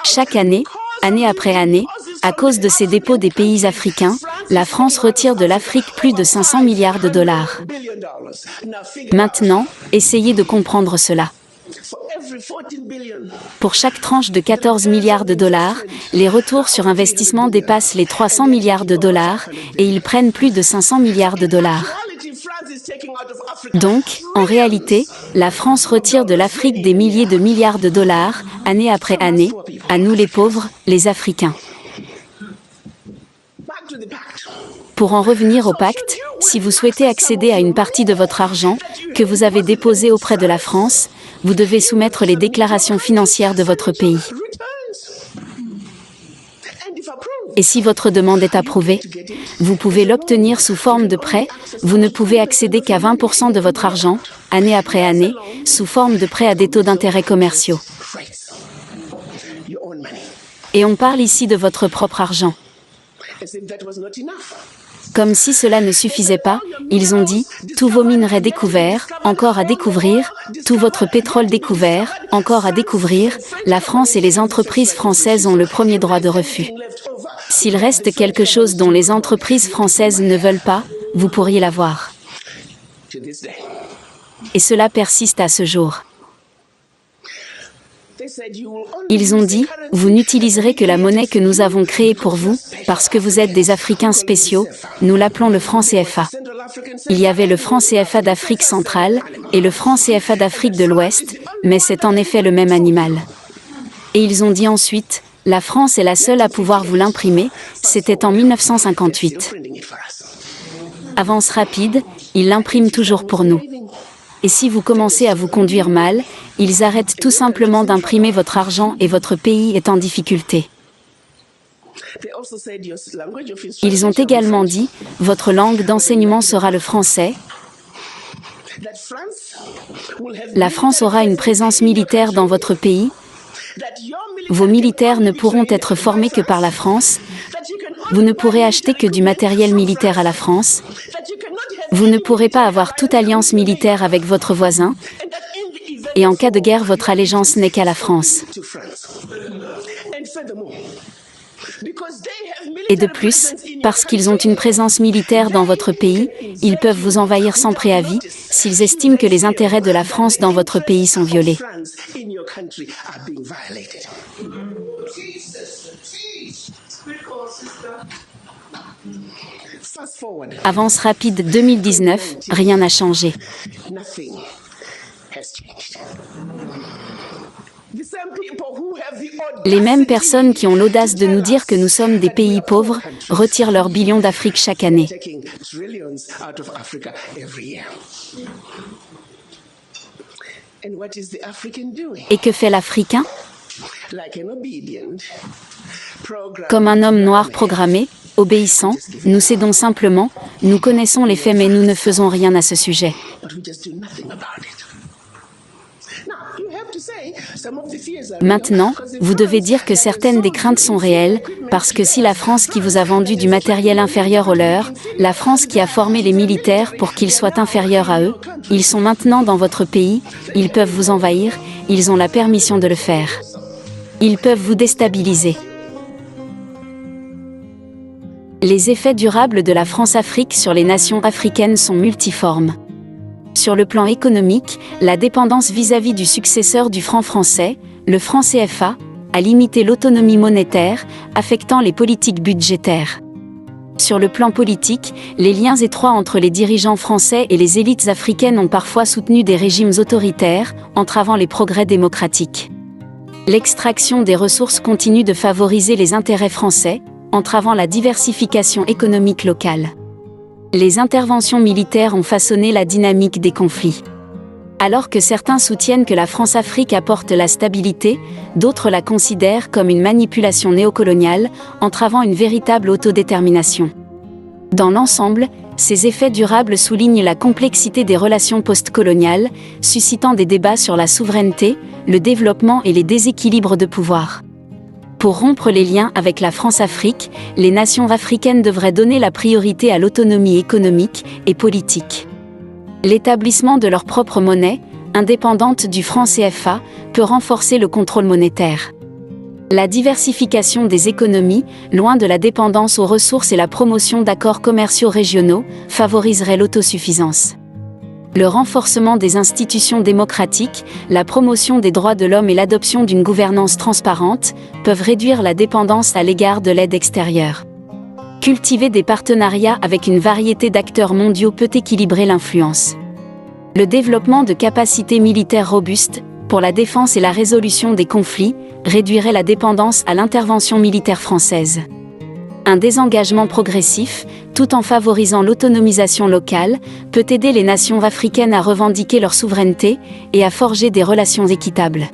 Chaque année, année après année, à cause de ces dépôts des pays africains, la France retire de l'Afrique plus de 500 milliards de dollars. Maintenant, essayez de comprendre cela. Pour chaque tranche de 14 milliards de dollars, les retours sur investissement dépassent les 300 milliards de dollars et ils prennent plus de 500 milliards de dollars. Donc, en réalité, la France retire de l'Afrique des milliers de milliards de dollars, année après année, à nous les pauvres, les Africains. Pour en revenir au pacte, si vous souhaitez accéder à une partie de votre argent, que vous avez déposé auprès de la France, vous devez soumettre les déclarations financières de votre pays. Et si votre demande est approuvée, vous pouvez l'obtenir sous forme de prêt, vous ne pouvez accéder qu'à 20% de votre argent, année après année, sous forme de prêt à des taux d'intérêt commerciaux. Et on parle ici de votre propre argent. Comme si cela ne suffisait pas, ils ont dit, tous vos minerais découverts, encore à découvrir, tout votre pétrole découvert, encore à découvrir, la France et les entreprises françaises ont le premier droit de refus. S'il reste quelque chose dont les entreprises françaises ne veulent pas, vous pourriez l'avoir. Et cela persiste à ce jour. Ils ont dit, vous n'utiliserez que la monnaie que nous avons créée pour vous, parce que vous êtes des Africains spéciaux, nous l'appelons le franc CFA. Il y avait le franc CFA d'Afrique centrale, et le franc CFA d'Afrique de l'Ouest, mais c'est en effet le même animal. Et ils ont dit ensuite, la France est la seule à pouvoir vous l'imprimer, c'était en 1958. Avance rapide, ils l'impriment toujours pour nous. Et si vous commencez à vous conduire mal, ils arrêtent tout simplement d'imprimer votre argent et votre pays est en difficulté. Ils ont également dit, votre langue d'enseignement sera le français. La France aura une présence militaire dans votre pays. Vos militaires ne pourront être formés que par la France. Vous ne pourrez acheter que du matériel militaire à la France. Vous ne pourrez pas avoir toute alliance militaire avec votre voisin. Et en cas de guerre, votre allégeance n'est qu'à la France. Et de plus, parce qu'ils ont une présence militaire dans votre pays, ils peuvent vous envahir sans préavis, s'ils estiment que les intérêts de la France dans votre pays sont violés. Avance rapide 2019, rien n'a changé. Les mêmes personnes qui ont l'audace de nous dire que nous sommes des pays pauvres retirent leurs billions d'Afrique chaque année. Et que fait l'Africain? Comme un homme noir programmé, obéissant, nous cédons simplement, nous connaissons les faits mais nous ne faisons rien à ce sujet. Maintenant, vous devez dire que certaines des craintes sont réelles, parce que si la France qui vous a vendu du matériel inférieur au leur, la France qui a formé les militaires pour qu'ils soient inférieurs à eux, ils sont maintenant dans votre pays, ils peuvent vous envahir, ils ont la permission de le faire. Ils peuvent vous déstabiliser. Les effets durables de la France-Afrique sur les nations africaines sont multiformes. Sur le plan économique, la dépendance vis-à-vis du successeur du franc français, le franc CFA, a limité l'autonomie monétaire, affectant les politiques budgétaires. Sur le plan politique, les liens étroits entre les dirigeants français et les élites africaines ont parfois soutenu des régimes autoritaires, entravant les progrès démocratiques. L'extraction des ressources continue de favoriser les intérêts français, entravant la diversification économique locale. Les interventions militaires ont façonné la dynamique des conflits. Alors que certains soutiennent que la France-Afrique apporte la stabilité, d'autres la considèrent comme une manipulation néocoloniale, entravant une véritable autodétermination. Dans l'ensemble, ces effets durables soulignent la complexité des relations postcoloniales, suscitant des débats sur la souveraineté, le développement et les déséquilibres de pouvoir. Pour rompre les liens avec la France-Afrique, les nations africaines devraient donner la priorité à l'autonomie économique et politique. L'établissement de leur propre monnaie, indépendante du franc CFA, peut renforcer le contrôle monétaire. La diversification des économies, loin de la dépendance aux ressources et la promotion d'accords commerciaux régionaux, favoriserait l'autosuffisance. Le renforcement des institutions démocratiques, la promotion des droits de l'homme et l'adoption d'une gouvernance transparente peuvent réduire la dépendance à l'égard de l'aide extérieure. Cultiver des partenariats avec une variété d'acteurs mondiaux peut équilibrer l'influence. Le développement de capacités militaires robustes, pour la défense et la résolution des conflits, réduirait la dépendance à l'intervention militaire française. Un désengagement progressif, tout en favorisant l'autonomisation locale, peut aider les nations africaines à revendiquer leur souveraineté et à forger des relations équitables.